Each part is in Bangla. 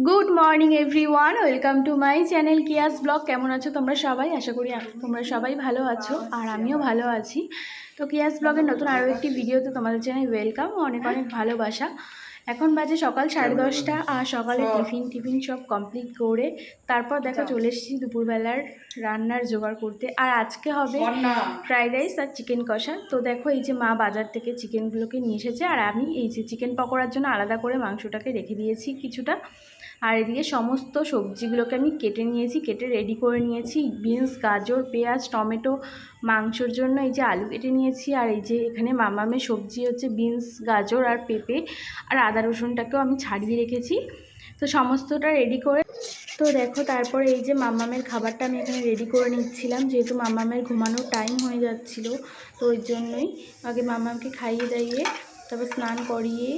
Good morning everyone, welcome to my channel কিয়াস ব্লগ। কেমন আছো তোমরা সবাই? আশা করি তোমরা সবাই ভালো আছো আর আমিও ভালো আছি। তো কিয়াস ব্লগের নতুন আরও একটি ভিডিওতে তোমাদের জানাই ওয়েলকাম, অনেক অনেক ভালোবাসা। এখন বাজে সকাল 10:30 আর সকালে টিফিন সব কমপ্লিট করে তারপর দেখো চলে এসেছি দুপুরবেলার রান্নার জোগাড় করতে। আর আজকে হবে ফ্রাইড রাইস আর চিকেন কষা। তো দেখো এই যে মা বাজার থেকে চিকেনগুলোকে নিয়ে এসেছে আর আমি এই যে চিকেন পকোড়ার জন্য আলাদা করে মাংসটাকে রেখে দিয়েছি কিছুটা। আর এদিকে সমস্ত সবজিগুলোকে আমি কেটে নিয়েছি, কেটে রেডি করে নিয়েছি। বিনস, গাজর, পেঁয়াজ, টমেটো, মাংসর জন্য এই যে আলু কেটে নিয়েছি। আর এই যে এখানে মামামের সবজি হচ্ছে বিনস, গাজর আর পেঁপে আর আদা রসুনটাকেও আমি ছাড়িয়ে রেখেছি। তো সমস্তটা রেডি করে তো দেখো তারপরে এই যে মামামের খাবারটা আমি এখানে রেডি করে নিচ্ছিলাম, যেহেতু মামামের ঘুমানোর টাইম হয়ে যাচ্ছিলো। তো ওই জন্যই আগে মামামকে খাইয়ে দাইয়ে তারপর স্নান করিয়ে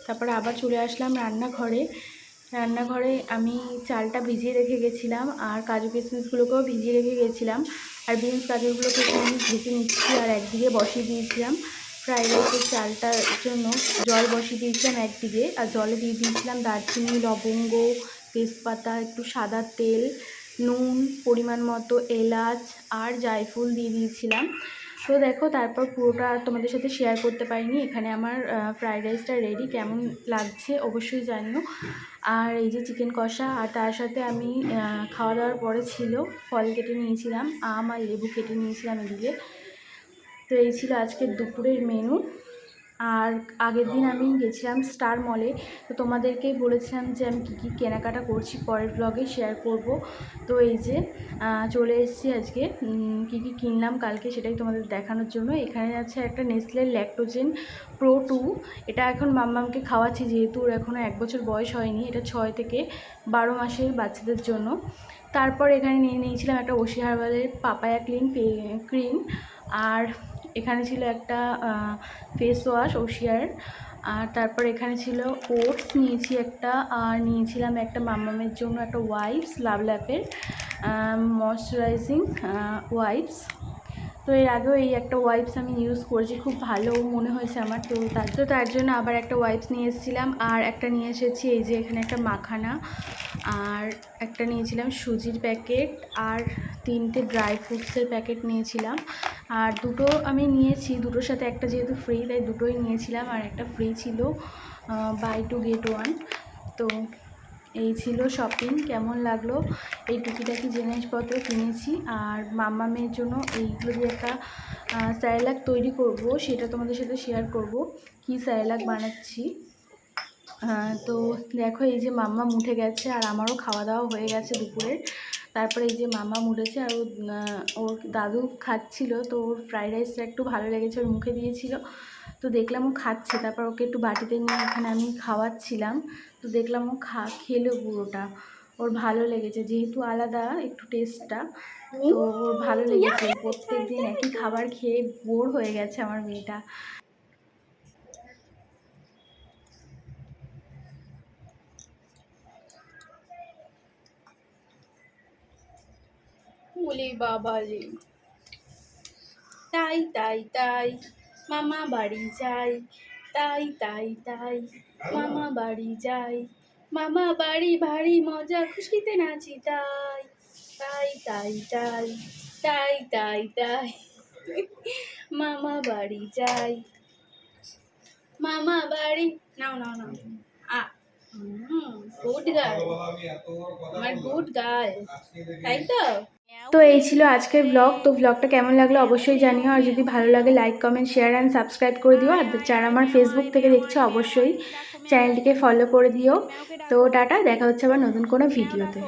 তারপরে আবার চলে আসলাম রান্নাঘরে আমি চালটা ভিজিয়ে রেখে গেছিলাম আর কাজু কিশমিশগুলোকেও ভিজিয়ে রেখে গেছিলাম। আর বিনস গাজরগুলোকে আমি ভেজে নিচ্ছি আর একদিকে বসিয়ে দিয়েছিলাম ফ্রাইড রাইসের চালটার জন্য। জল বসিয়ে দিয়েছিলাম একদিকে আর জলে দিয়ে দিয়েছিলাম দারচিনি, লবঙ্গ, তেজপাতা, একটু সাদা তেল, নুন, পরিমাণ মতো এলাচ আর জায়ফল দিয়ে দিয়েছিলাম। তো দেখো তারপর পুরোটা তোমাদের সাথে শেয়ার করতে পারিনি। এখানে আমার ফ্রাইড রাইসটা রেডি, কেমন লাগছে অবশ্যই জানিও। আর এই যে চিকেন কষা, আর তার সাথে আমি খাওয়া দাওয়ার পরে ছিল ফল কেটে নিয়েছিলাম, আম আর লেবু কেটে নিয়েছিলাম এদিকে। তো এই ছিল আজকের দুপুরের মেনু। আর আগের দিন আমি গেছিলাম স্টার মলে, তো তোমাদেরকেই বলেছিলাম যে আমি কী কী কেনাকাটা করছি পরের ব্লগে শেয়ার করব। তো এই যে চলে এসেছি আজকে কী কী কিনলাম কালকে সেটাই তোমাদের দেখানোর জন্য। এখানে আছে একটা নেসলে ল্যাকটোজেন প্রো 2, এটা এখন মাম্মামকে খাওয়াচ্ছি যেহেতু ওর এখনও 1 বছর বয়স হয়নি। এটা 6 থেকে 12 মাসের বাচ্চাদের জন্য। তারপর এখানে নিয়ে নিয়েছিলাম একটা ওশি হার্বালের পাপায়া ক্রিম। আর এখানে ছিল একটা ফেস ওয়াশ ওশিয়ার। আর তারপর এখানে ছিল ওটস নিয়েছি একটা, আর নিয়েছিলাম একটা মাম্মামের জন্য একটা ওয়াইপস, লাভল্যাপের ময়শ্চারাইজিং ওয়াইপস। তো এর আগেও এই একটা ওয়াইপস আমি ইউজ করেছি, খুব ভালো মনে হয়েছে আমার। তো তার জন্য আবার একটা ওয়াইপস নিয়ে এসেছিলাম। আর একটা নিয়ে এসেছি এই যে এখানে একটা মাখানা, আর একটা নিয়েছিলাম সুজির প্যাকেট, আর 3টে ড্রাই ফ্রুটসের প্যাকেট নিয়েছিলাম। আর দুটো আমি নিয়েছি, দুটোর সাথে একটা যেহেতু ফ্রি তাই দুটোই নিয়েছিলাম। আর একটা ফ্রি ছিল, বাই 2 get 1। তো এই ছিল শপিং। কেমন লাগলো এই টুকিটাকি জিনিসপত্র কিনেছি। আর মাম্মামের জন্য এইগুলো দিয়ে একটা স্যারেলাক তৈরি করব, সেটা তোমাদের সাথে শেয়ার করব কি স্যারেলাক বানাচ্ছি। তো দেখো এই যে মাম্মাম উঠে গেছে আর আমারও খাওয়া দাওয়া হয়ে গেছে দুপুরের। তারপরে এই যে মাম্মাম উঠেছে আর ওর দাদু খাচ্ছিল, তো ওর ফ্রাইড রাইসটা একটু ভালো লেগেছে, ওর মুখে দিয়েছিল। তো দেখলাম ও খাচ্ছে, তারপর ওকে একটু বাটিতে নিয়ে এখানে আমি খাওয়াচ্ছিলাম। তো দেখলাম ও খেলো পুরোটা, ওর ভালো লেগেছে যেহেতু আলাদা একটু টেস্টটা। তো ওর ভালো লেগেছে, প্রত্যেক দিন একই খাবার খেয়ে বোর হয়ে গেছে আমার মেয়েটা। বলি বাবা রে, তাই তাই তাই মামা বাড়ি যাই, তাই তাই তাই মামা বাড়ি যাই, মামা বাড়ি ভারী মজা খুশিতে নাচি, তাই তাই তাই তাই তাই তাই তাই মামা বাড়ি যাই, মামা বাড়ি। নাও নাও নাও, গুড গার্ল, আমার গুড গার্ল, তাই তো। তো এই ছিল আজকের ব্লগ। তো ব্লগটা কেমন লাগলো অবশ্যই জানিও, আর যদি ভালো লাগে like, comment, share and subscribe করে দিও। আর যারা আমার ফেসবুক থেকে দেখছো অবশ্যই চ্যানেলটিকে ফলো করে দিও। তো টাটা, দেখা হচ্ছে আবার নতুন কোনো ভিডিওতে।